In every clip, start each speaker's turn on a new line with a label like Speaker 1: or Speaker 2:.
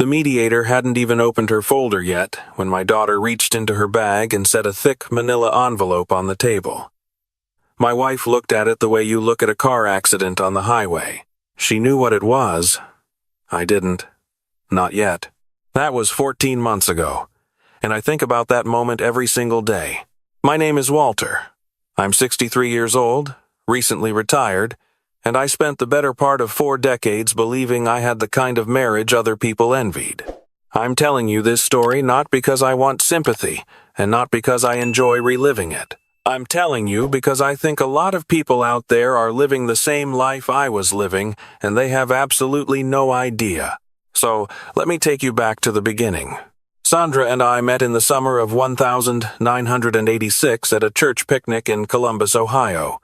Speaker 1: The mediator hadn't even opened her folder yet when my daughter reached into her bag and set a thick manila envelope on the table. My wife looked at it the way you look at a car accident on the highway. She knew what it was. I didn't. Not yet. That was 14 months ago, and I think about that moment every single day. My name is Walter. I'm 63 years old, recently retired, and I spent the better part of 4 decades believing I had the kind of marriage other people envied. I'm telling you this story not because I want sympathy, and not because I enjoy reliving it. I'm telling you because I think a lot of people out there are living the same life I was living, and they have absolutely no idea. So, let me take you back to the beginning. Sandra and I met in the summer of 1986 at a church picnic in Columbus, Ohio.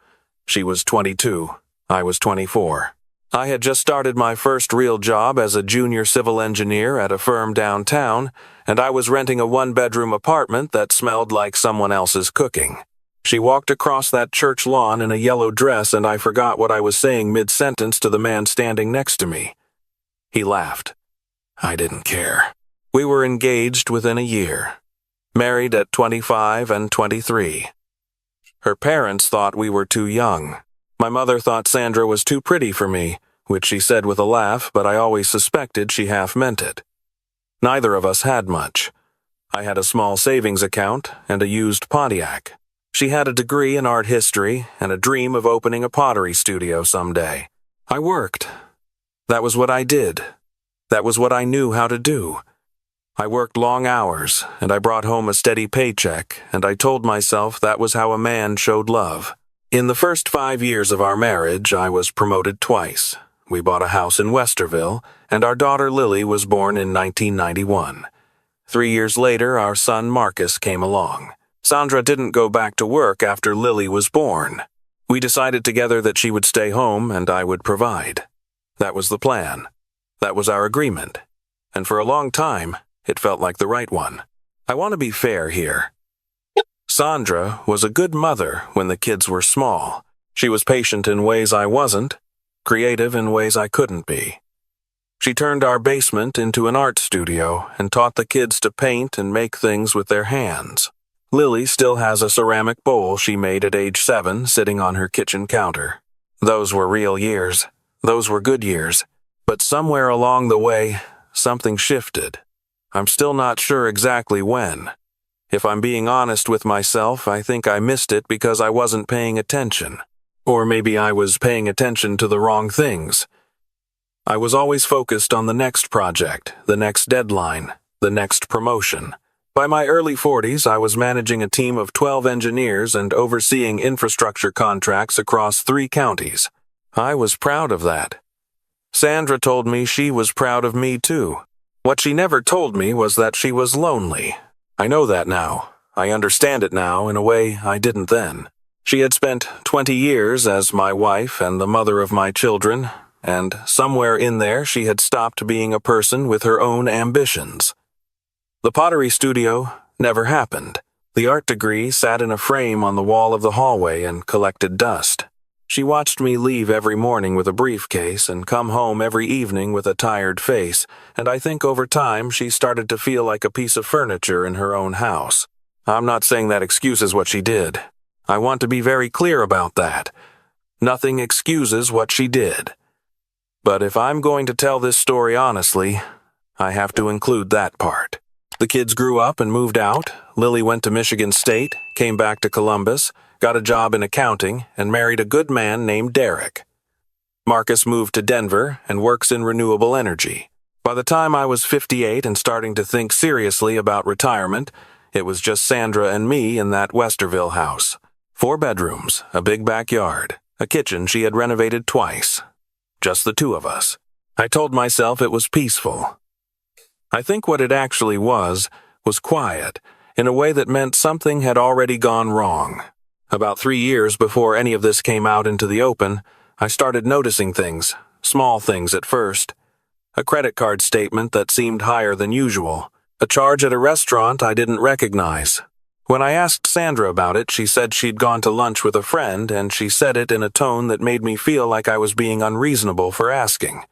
Speaker 1: She was 22. I was 24. I had just started my first real job as a junior civil engineer at a firm downtown, and I was renting a 1-bedroom apartment that smelled like someone else's cooking. She walked across that church lawn in a yellow dress, and I forgot what I was saying mid-sentence to the man standing next to me. He laughed. I didn't care. We were engaged within a year, married at 25 and 23. Her parents thought we were too young. My mother thought Sandra was too pretty for me, which she said with a laugh, but I always suspected she half meant it. Neither of us had much. I had a small savings account and a used Pontiac. She had a degree in art history and a dream of opening a pottery studio someday. I worked. That was what I did. That was what I knew how to do. I worked long hours, and I brought home a steady paycheck, and I told myself that was how a man showed love. In the first 5 years of our marriage, I was promoted twice. We bought a house in Westerville, and our daughter Lily was born in 1991. 3 years later, our son Marcus came along. Sandra didn't go back to work after Lily was born. We decided together that she would stay home and I would provide. That was the plan. That was our agreement. And for a long time, it felt like the right one. I want to be fair here. Sandra was a good mother when the kids were small. She was patient in ways I wasn't, creative in ways I couldn't be. She turned our basement into an art studio and taught the kids to paint and make things with their hands. Lily still has a ceramic bowl she made at age 7 sitting on her kitchen counter. Those were real years. Those were good years. But somewhere along the way, something shifted. I'm still not sure exactly when. If I'm being honest with myself, I think I missed it because I wasn't paying attention. Or maybe I was paying attention to the wrong things. I was always focused on the next project, the next deadline, the next promotion. By my early 40s, I was managing a team of 12 engineers and overseeing infrastructure contracts across 3 counties. I was proud of that. Sandra told me she was proud of me too. What she never told me was that she was lonely. I know that now. I understand it now in a way I didn't then. She had spent 20 years as my wife and the mother of my children, and somewhere in there she had stopped being a person with her own ambitions. The pottery studio never happened. The art degree sat in a frame on the wall of the hallway and collected dust. She watched me leave every morning with a briefcase and come home every evening with a tired face, and I think over time she started to feel like a piece of furniture in her own house. I'm not saying that excuses what she did. I want to be very clear about that. Nothing excuses what she did. But if I'm going to tell this story honestly, I have to include that part. The kids grew up and moved out. Lily went to Michigan State, came back to Columbus, got a job in accounting, and married a good man named Derek. Marcus moved to Denver and works in renewable energy. By the time I was 58 and starting to think seriously about retirement, it was just Sandra and me in that Westerville house. 4 bedrooms, a big backyard, a kitchen she had renovated twice. Just the 2 of us. I told myself it was peaceful. I think what it actually was quiet, in a way that meant something had already gone wrong. About 3 years before any of this came out into the open, I started noticing things, small things at first. A credit card statement that seemed higher than usual. A charge at a restaurant I didn't recognize. When I asked Sandra about it, she said she'd gone to lunch with a friend, and she said it in a tone that made me feel like I was being unreasonable for asking.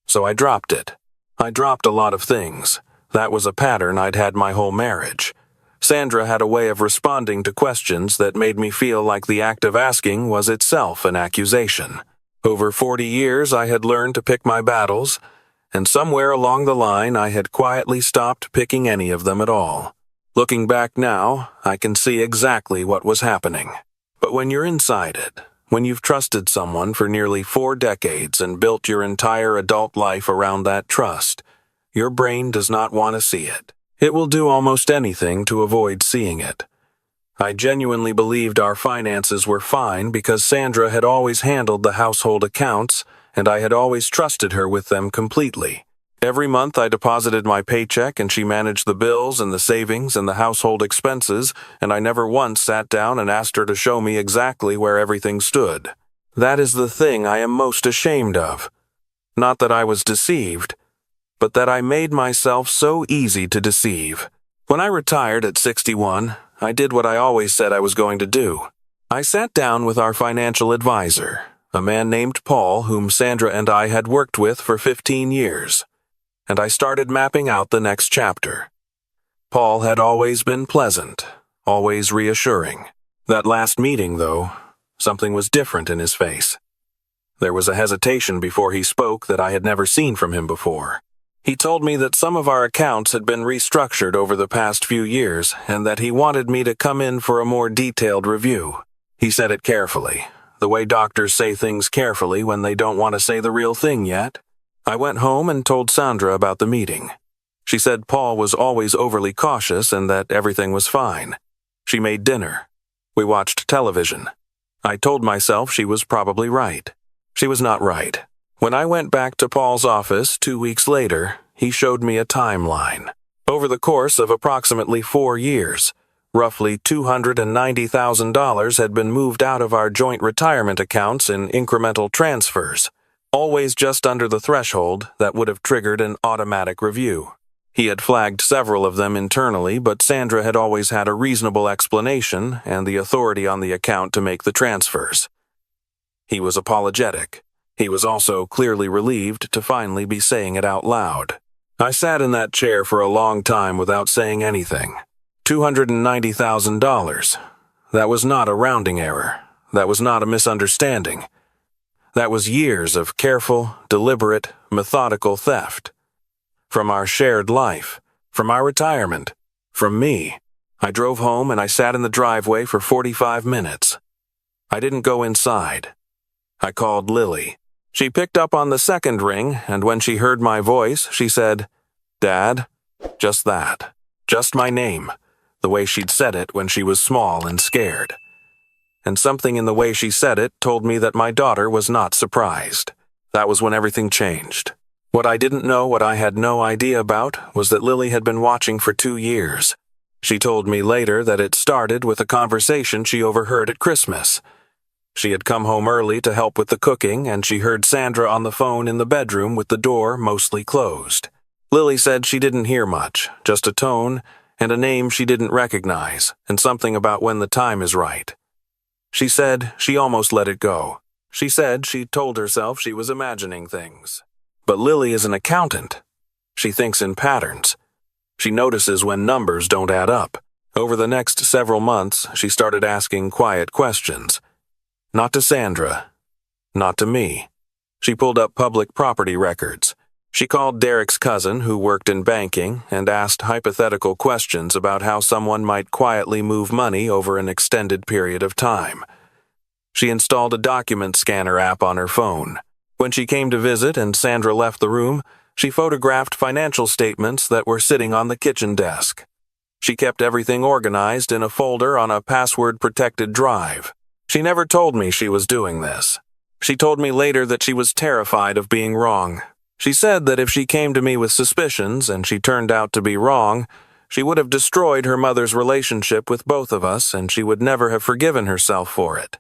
Speaker 1: So I dropped it. I dropped a lot of things. That was a pattern I'd had my whole marriage. Sandra had a way of responding to questions that made me feel like the act of asking was itself an accusation. Over 40 years, I had learned to pick my battles, and somewhere along the line, I had quietly stopped picking any of them at all. Looking back now, I can see exactly what was happening. But when you're inside it, when you've trusted someone for nearly 4 decades and built your entire adult life around that trust, your brain does not want to see it. It will do almost anything to avoid seeing it. I genuinely believed our finances were fine because Sandra had always handled the household accounts, and I had always trusted her with them completely. Every month I deposited my paycheck and she managed the bills and the savings and the household expenses, and I never once sat down and asked her to show me exactly where everything stood. That is the thing I am most ashamed of. Not that I was deceived, but that I made myself so easy to deceive. When I retired at 61, I did what I always said I was going to do. I sat down with our financial advisor, a man named Paul whom Sandra and I had worked with for 15 years. And I started mapping out the next chapter. Paul had always been pleasant, always reassuring. That last meeting, though, something was different in his face. There was a hesitation before he spoke that I had never seen from him before. He told me that some of our accounts had been restructured over the past few years and that he wanted me to come in for a more detailed review. He said it carefully, the way doctors say things carefully when they don't want to say the real thing yet. I went home and told Sandra about the meeting. She said Paul was always overly cautious and that everything was fine. She made dinner. We watched television. I told myself she was probably right. She was not right. When I went back to Paul's office 2 weeks later, he showed me a timeline. Over the course of approximately 4 years, roughly $290,000 had been moved out of our joint retirement accounts in incremental transfers, always just under the threshold that would have triggered an automatic review. He had flagged several of them internally, but Sandra had always had a reasonable explanation and the authority on the account to make the transfers. He was apologetic. He was also clearly relieved to finally be saying it out loud. I sat in that chair for a long time without saying anything. $290,000. That was not a rounding error. That was not a misunderstanding. That was years of careful, deliberate, methodical theft. From our shared life, from our retirement, from me. I drove home and I sat in the driveway for 45 minutes. I didn't go inside. I called Lily. She picked up on the second ring, and when she heard my voice, she said, "Dad?" Just that. Just my name, the way she'd said it when she was small and scared. And something in the way she said it told me that my daughter was not surprised. That was when everything changed. What I didn't know, what I had no idea about, was that Lily had been watching for 2 years. She told me later that it started with a conversation she overheard at Christmas. She had come home early to help with the cooking, and she heard Sandra on the phone in the bedroom with the door mostly closed. Lily said she didn't hear much, just a tone and a name she didn't recognize, and something about when the time is right. She said she almost let it go. She said she told herself she was imagining things. But Lily is an accountant. She thinks in patterns. She notices when numbers don't add up. Over the next several months, she started asking quiet questions. Not to Sandra. Not to me. She pulled up public property records. She called Derek's cousin, who worked in banking, and asked hypothetical questions about how someone might quietly move money over an extended period of time. She installed a document scanner app on her phone. When she came to visit and Sandra left the room, she photographed financial statements that were sitting on the kitchen desk. She kept everything organized in a folder on a password-protected drive. She never told me she was doing this. She told me later that she was terrified of being wrong. She said that if she came to me with suspicions and she turned out to be wrong, she would have destroyed her mother's relationship with both of us and she would never have forgiven herself for it.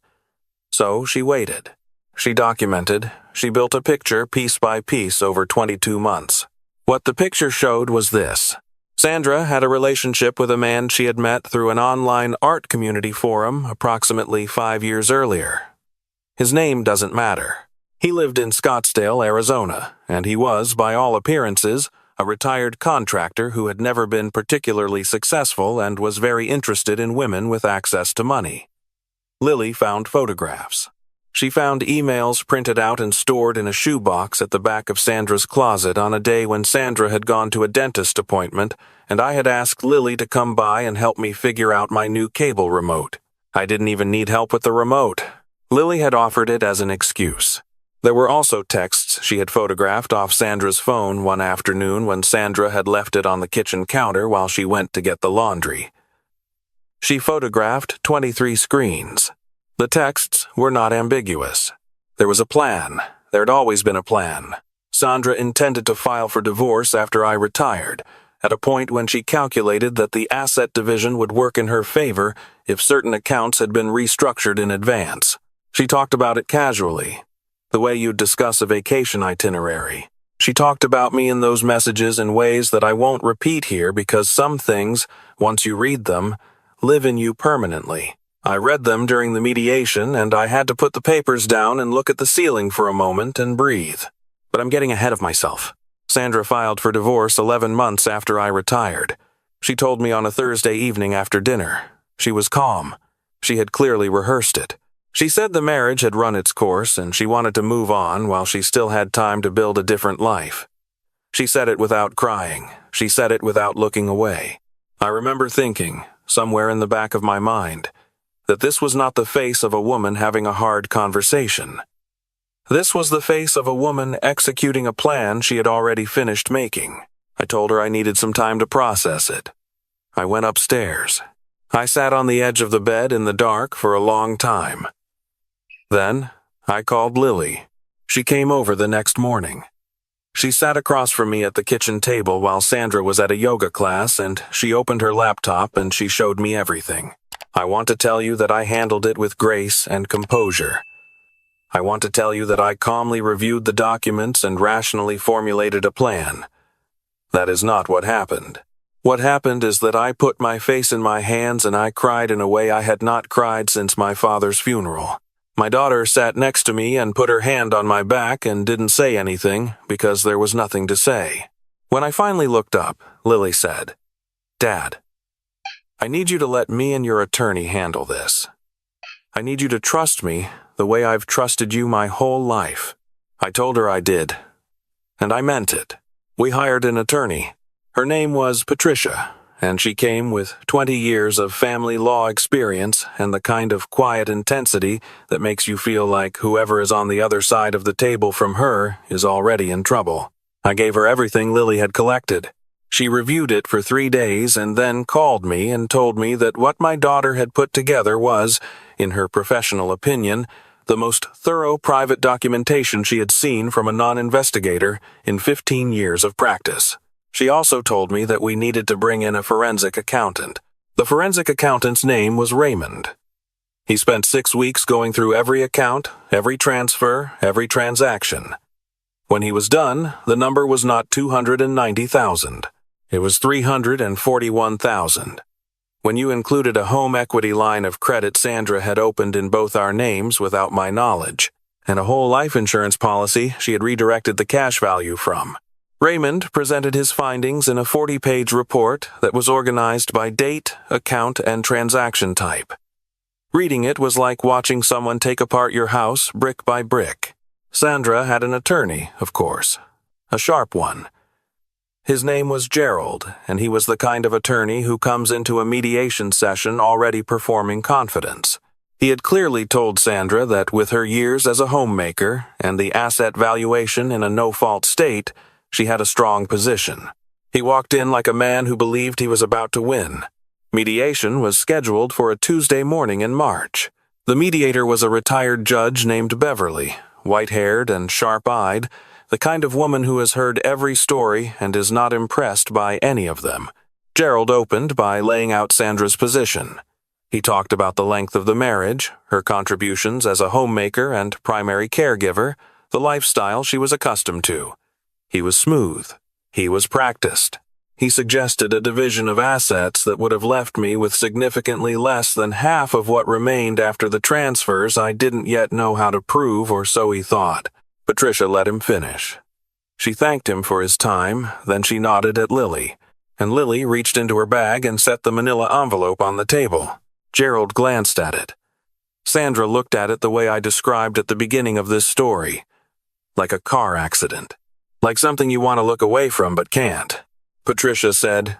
Speaker 1: So she waited. She documented. She built a picture piece by piece over 22 months. What the picture showed was this. Sandra had a relationship with a man she had met through an online art community forum approximately 5 years earlier. His name doesn't matter. He lived in Scottsdale, Arizona, and he was, by all appearances, a retired contractor who had never been particularly successful and was very interested in women with access to money. Lily found photographs. She found emails printed out and stored in a shoebox at the back of Sandra's closet on a day when Sandra had gone to a dentist appointment, and I had asked Lily to come by and help me figure out my new cable remote. I didn't even need help with the remote. Lily had offered it as an excuse. There were also texts she had photographed off Sandra's phone one afternoon when Sandra had left it on the kitchen counter while she went to get the laundry. She photographed 23 screens. The texts were not ambiguous. There was a plan. There had always been a plan. Sandra intended to file for divorce after I retired, at a point when she calculated that the asset division would work in her favor if certain accounts had been restructured in advance. She talked about it casually, the way you'd discuss a vacation itinerary. She talked about me in those messages in ways that I won't repeat here because some things, once you read them, live in you permanently. I read them during the mediation, and I had to put the papers down and look at the ceiling for a moment and breathe. But I'm getting ahead of myself. Sandra filed for divorce 11 months after I retired. She told me on a Thursday evening after dinner. She was calm. She had clearly rehearsed it. She said the marriage had run its course and she wanted to move on while she still had time to build a different life. She said it without crying. She said it without looking away. I remember thinking, somewhere in the back of my mind, that this was not the face of a woman having a hard conversation. This was the face of a woman executing a plan she had already finished making. I told her I needed some time to process it. I went upstairs. I sat on the edge of the bed in the dark for a long time. Then, I called Lily. She came over the next morning. She sat across from me at the kitchen table while Sandra was at a yoga class, and she opened her laptop and she showed me everything. I want to tell you that I handled it with grace and composure. I want to tell you that I calmly reviewed the documents and rationally formulated a plan. That is not what happened. What happened is that I put my face in my hands and I cried in a way I had not cried since my father's funeral. My daughter sat next to me and put her hand on my back and didn't say anything because there was nothing to say. When I finally looked up, Lily said, "Dad, I need you to let me and your attorney handle this. I need you to trust me the way I've trusted you my whole life." I told her I did, and I meant it. We hired an attorney. Her name was Patricia, and she came with 20 years of family law experience and the kind of quiet intensity that makes you feel like whoever is on the other side of the table from her is already in trouble. I gave her everything Lily had collected. She reviewed it for 3 days and then called me and told me that what my daughter had put together was, in her professional opinion, the most thorough private documentation she had seen from a non-investigator in 15 years of practice. She also told me that we needed to bring in a forensic accountant. The forensic accountant's name was Raymond. He spent 6 weeks going through every account, every transfer, every transaction. When he was done, the number was not 290,000. It was 341,000. When you included a home equity line of credit Sandra had opened in both our names without my knowledge, and a whole life insurance policy she had redirected the cash value from. Raymond presented his findings in a 40-page report that was organized by date, account, and transaction type. Reading it was like watching someone take apart your house brick by brick. Sandra had an attorney, of course, a sharp one. His name was Gerald, and he was the kind of attorney who comes into a mediation session already performing confidence. He had clearly told Sandra that with her years as a homemaker and the asset valuation in a no-fault state, she had a strong position. He walked in like a man who believed he was about to win. Mediation was scheduled for a Tuesday morning in March. The mediator was a retired judge named Beverly, white-haired and sharp-eyed, the kind of woman who has heard every story and is not impressed by any of them. Gerald opened by laying out Sandra's position. He talked about the length of the marriage, her contributions as a homemaker and primary caregiver, the lifestyle she was accustomed to. He was smooth. He was practiced. He suggested a division of assets that would have left me with significantly less than half of what remained after the transfers I didn't yet know how to prove, or so he thought. Patricia let him finish. She thanked him for his time, then she nodded at Lily, and Lily reached into her bag and set the manila envelope on the table. Gerald glanced at it. Sandra looked at it the way I described at the beginning of this story, like a car accident, like something you want to look away from but can't. Patricia said,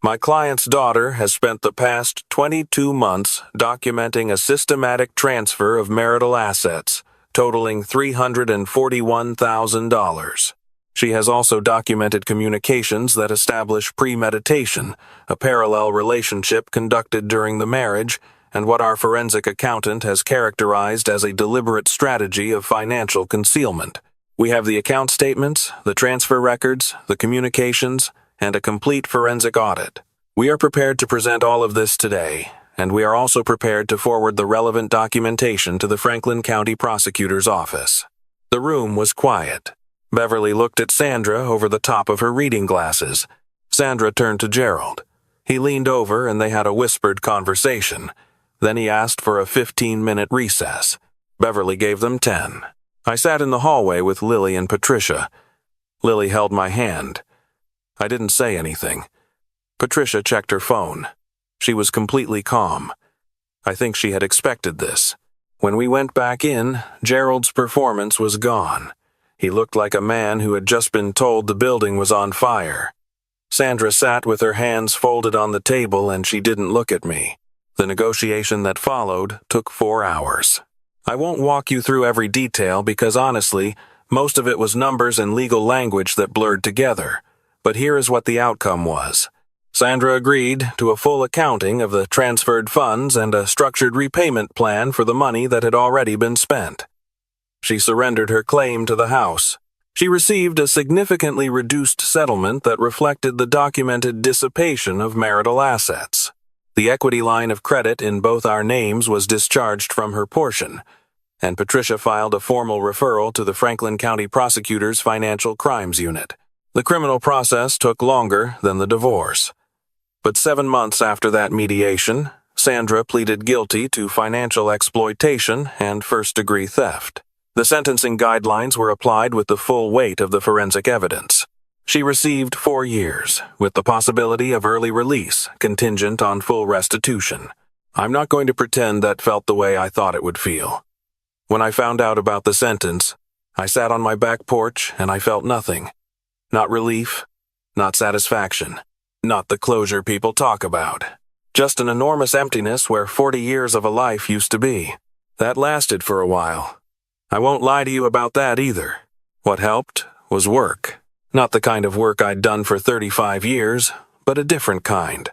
Speaker 1: "My client's daughter has spent the past 22 months documenting a systematic transfer of marital assets, totaling $341,000. She has also documented communications that establish premeditation, a parallel relationship conducted during the marriage, and what our forensic accountant has characterized as a deliberate strategy of financial concealment. We have the account statements, the transfer records, the communications, and a complete forensic audit. We are prepared to present all of this today, and we are also prepared to forward the relevant documentation to the Franklin County Prosecutor's Office." The room was quiet. Beverly looked at Sandra over the top of her reading glasses. Sandra turned to Gerald. He leaned over and they had a whispered conversation. Then he asked for a 15-minute recess. Beverly gave them 10. I sat in the hallway with Lily and Patricia. Lily held my hand. I didn't say anything. Patricia checked her phone. She was completely calm. I think she had expected this. When we went back in, Gerald's performance was gone. He looked like a man who had just been told the building was on fire. Sandra sat with her hands folded on the table and she didn't look at me. The negotiation that followed took 4 hours. I won't walk you through every detail because honestly, most of it was numbers and legal language that blurred together. But here is what the outcome was. Sandra agreed to a full accounting of the transferred funds and a structured repayment plan for the money that had already been spent. She surrendered her claim to the house. She received a significantly reduced settlement that reflected the documented dissipation of marital assets. The equity line of credit in both our names was discharged from her portion, and Patricia filed a formal referral to the Franklin County Prosecutor's Financial Crimes Unit. The criminal process took longer than the divorce. But 7 months after that mediation, Sandra pleaded guilty to financial exploitation and first-degree theft. The sentencing guidelines were applied with the full weight of the forensic evidence. She received 4 years, with the possibility of early release, contingent on full restitution. I'm not going to pretend that felt the way I thought it would feel. When I found out about the sentence, I sat on my back porch and I felt nothing. Not relief, not satisfaction, not the closure people talk about. Just an enormous emptiness where 40 years of a life used to be. That lasted for a while. I won't lie to you about that either. What helped was work. Not the kind of work I'd done for 35 years, but a different kind.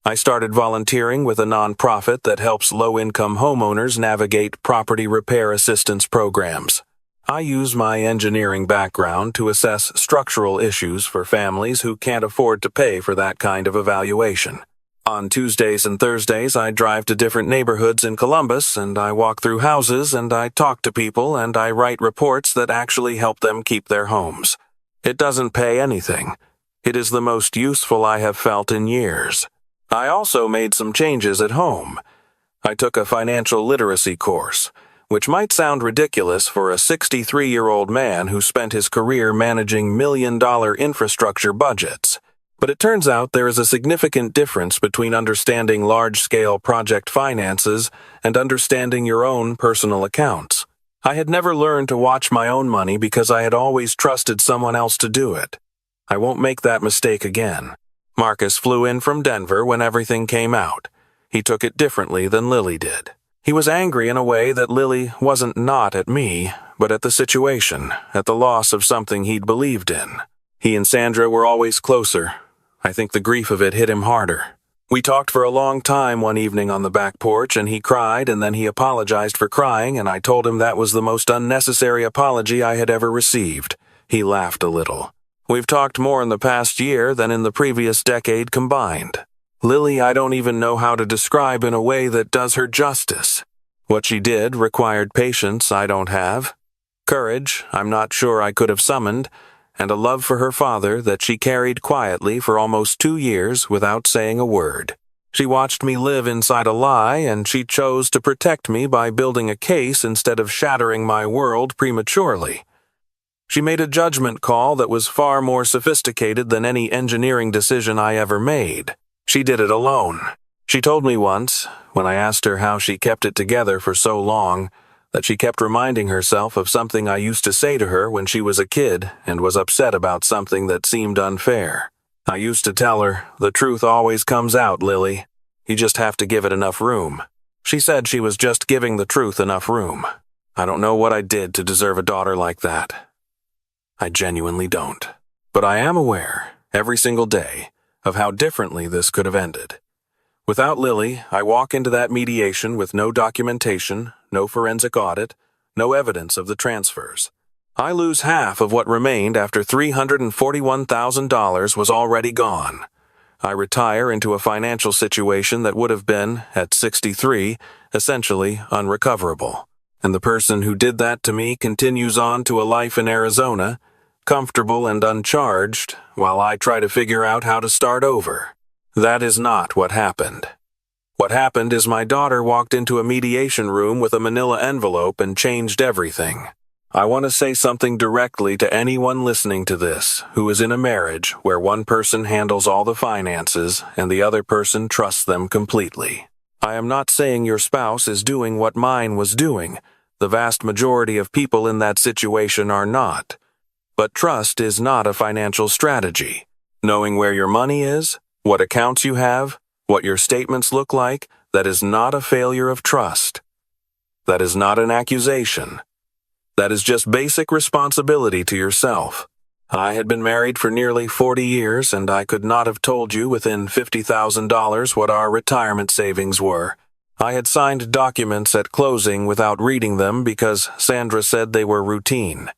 Speaker 1: I started volunteering with a nonprofit that helps low-income homeowners navigate property repair assistance programs. I use my engineering background to assess structural issues for families who can't afford to pay for that kind of evaluation. On Tuesdays and Thursdays, I drive to different neighborhoods in Columbus, and I walk through houses, and I talk to people, and I write reports that actually help them keep their homes. It doesn't pay anything. It is the most useful I have felt in years. I also made some changes at home. I took a financial literacy course, which might sound ridiculous for a 63-year-old man who spent his career managing million-dollar infrastructure budgets. But it turns out there is a significant difference between understanding large-scale project finances and understanding your own personal accounts. I had never learned to watch my own money because I had always trusted someone else to do it. I won't make that mistake again. Marcus flew in from Denver when everything came out. He took it differently than Lily did. He was angry in a way that Lily wasn't not at me, but at the situation, at the loss of something he'd believed in. He and Sandra were always closer. I think the grief of it hit him harder. We talked for a long time one evening on the back porch, and he cried, and then he apologized for crying, and I told him that was the most unnecessary apology I had ever received. He laughed a little. We've talked more in the past year than in the previous decade combined. Lily, I don't even know how to describe in a way that does her justice. What she did required patience I don't have, courage I'm not sure I could have summoned, and a love for her father that she carried quietly for almost 2 years without saying a word. She watched me live inside a lie, and she chose to protect me by building a case instead of shattering my world prematurely. She made a judgment call that was far more sophisticated than any engineering decision I ever made. She did it alone. She told me once, when I asked her how she kept it together for so long, that she kept reminding herself of something I used to say to her when she was a kid and was upset about something that seemed unfair. I used to tell her, "The truth always comes out, Lily. You just have to give it enough room." She said she was just giving the truth enough room. I don't know what I did to deserve a daughter like that. I genuinely don't. But I am aware, every single day, of how differently this could have ended. Without Lily, I walk into that mediation with no documentation, no forensic audit, no evidence of the transfers. I lose half of what remained after $341,000 was already gone. I retire into a financial situation that would have been, at 63, essentially unrecoverable. And the person who did that to me continues on to a life in Arizona, comfortable and uncharged, while I try to figure out how to start over. That is not what happened. What happened is my daughter walked into a mediation room with a manila envelope and changed everything. I want to say something directly to anyone listening to this who is in a marriage where one person handles all the finances and the other person trusts them completely. I am not saying your spouse is doing what mine was doing. The vast majority of people in that situation are not. But trust is not a financial strategy. Knowing where your money is, what accounts you have, what your statements look like, that is not a failure of trust. That is not an accusation. That is just basic responsibility to yourself. I had been married for nearly 40 years, and I could not have told you within $50,000 what our retirement savings were. I had signed documents at closing without reading them because Sandra said they were routine.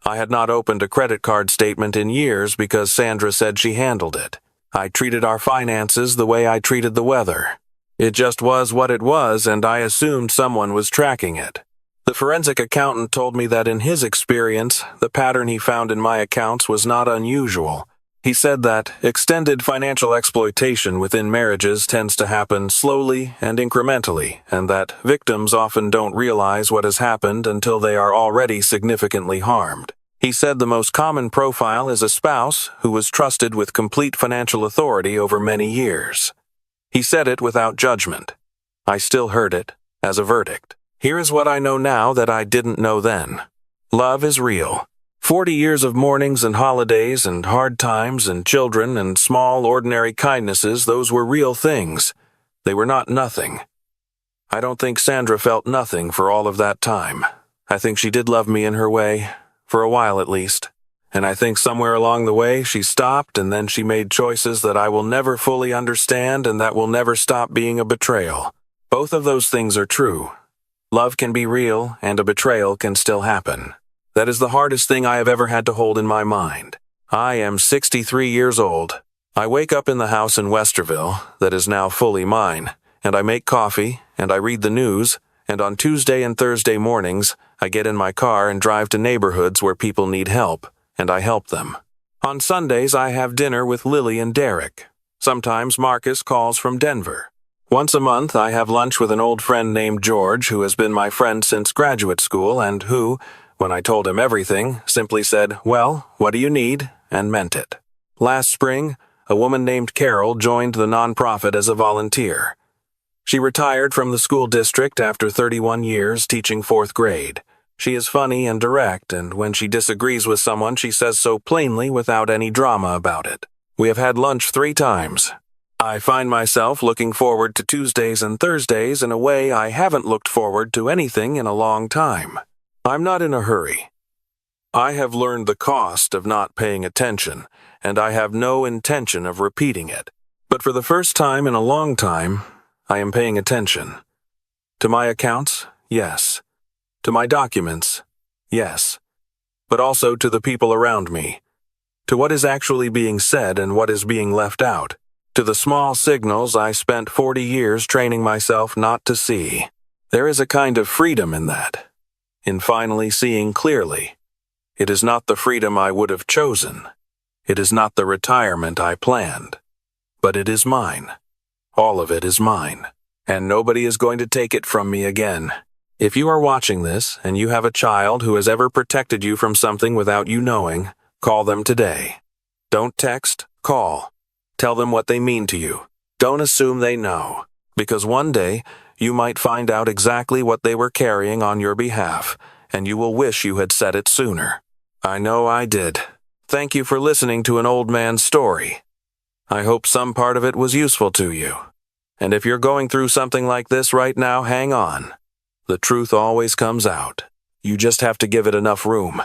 Speaker 1: I had not opened a credit card statement in years because Sandra said she handled it. I treated our finances the way I treated the weather. It just was what it was, and I assumed someone was tracking it. The forensic accountant told me that in his experience, the pattern he found in my accounts was not unusual. He said that extended financial exploitation within marriages tends to happen slowly and incrementally, and that victims often don't realize what has happened until they are already significantly harmed. He said the most common profile is a spouse who was trusted with complete financial authority over many years. He said it without judgment. I still heard it as a verdict. Here is what I know now that I didn't know then. Love is real. 40 years of mornings and holidays and hard times and children and small ordinary kindnesses, those were real things. They were not nothing. I don't think Sandra felt nothing for all of that time. I think she did love me in her way, for a while at least. And I think somewhere along the way she stopped, and then she made choices that I will never fully understand and that will never stop being a betrayal. Both of those things are true. Love can be real, and a betrayal can still happen. That is the hardest thing I have ever had to hold in my mind. I am 63 years old. I wake up in the house in Westerville, that is now fully mine, and I make coffee, and I read the news, and on Tuesday and Thursday mornings, I get in my car and drive to neighborhoods where people need help, and I help them. On Sundays, I have dinner with Lily and Derek. Sometimes Marcus calls from Denver. Once a month, I have lunch with an old friend named George, who has been my friend since graduate school and who, when I told him everything, simply said, "Well, what do you need?" and meant it. Last spring, a woman named Carol joined the nonprofit as a volunteer. She retired from the school district after 31 years teaching 4th grade. She is funny and direct, and when she disagrees with someone, she says so plainly without any drama about it. We have had lunch 3 times. I find myself looking forward to Tuesdays and Thursdays in a way I haven't looked forward to anything in a long time. I'm not in a hurry. I have learned the cost of not paying attention, and I have no intention of repeating it. But for the first time in a long time, I am paying attention. To my accounts, yes. To my documents, yes. But also to the people around me. To what is actually being said and what is being left out. To the small signals I spent 40 years training myself not to see. There is a kind of freedom in that. In finally seeing clearly. It is not the freedom I would have chosen. It is not the retirement I planned. But it is mine. All of it is mine, and nobody is going to take it from me again. If you are watching this and you have a child who has ever protected you from something without you knowing, call them today. Don't text, call. Tell them what they mean to you. Don't assume they know, because one day you might find out exactly what they were carrying on your behalf, and you will wish you had said it sooner. I know I did. Thank you for listening to an old man's story. I hope some part of it was useful to you. And if you're going through something like this right now, hang on. The truth always comes out. You just have to give it enough room.